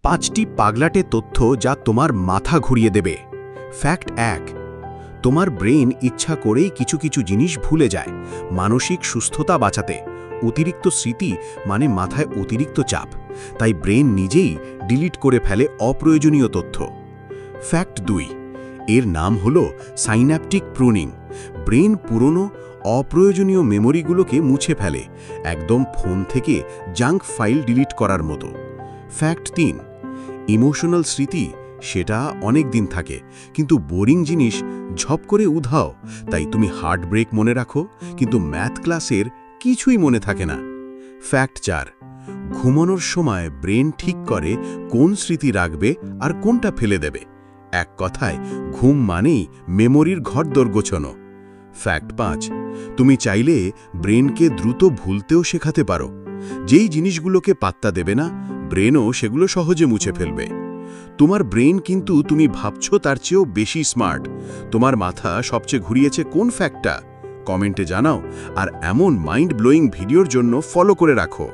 5টি পাগলাটে তথ্য যা তোমার মাথা ঘুরিয়ে দেবে। ফ্যাক্ট 1, তোমার ব্রেন ইচ্ছা করেই কিছু কিছু জিনিস ভুলে যায় মানসিক সুস্থতা বাঁচাতে। অতিরিক্ত স্মৃতি মানে মাথায় অতিরিক্ত চাপ, তাই ব্রেন নিজেই ডিলিট করে ফেলে অপ্রয়োজনীয় তথ্য। ফ্যাক্ট 2, এর নাম হলো সাইন্যাপটিক প্রুনিং। ব্রেন পুরনো অপ্রয়োজনীয় মেমোরিগুলোকে মুছে ফেলে, একদম ফোন থেকে জাঙ্ক ফাইল ডিলিট করার মতো। ফ্যাক্ট 3, ইমোশনাল স্মৃতি সেটা অনেক দিন থাকে, কিন্তু বোরিং জিনিস ঝপ করে উধাও। তাই তুমি হার্ট ব্রেক মনে রাখো, কিন্তু ম্যাথ ক্লাসের কিছুই মনে থাকে না। ফ্যাক্ট 4, ঘুমানোর সময় ব্রেন ঠিক করে কোন স্মৃতি রাখবে আর কোনটা ফেলে দেবে। এক কথায় ঘুম মানেই মেমোরির ঘরদোর গোছানো। ফ্যাক্ট 5, তুমি চাইলে ব্রেনকে দ্রুত ভুলতেও শেখাতে পারো। যেই জিনিসগুলোকে পাত্তা দেবে না, ব্রেনও সেগুলো সহজে মুছে ফেলবে। তোমার ব্রেন কিন্তু তুমি ভাবছো তার চেয়েও বেশি স্মার্ট। তোমার মাথা সবচেয়ে ঘুরিয়েছে কোন ফ্যাক্টটা? কমেন্টে জানাও, আর এমন মাইন্ড ব্লোয়িং ভিডিওর জন্য ফলো করে রাখো।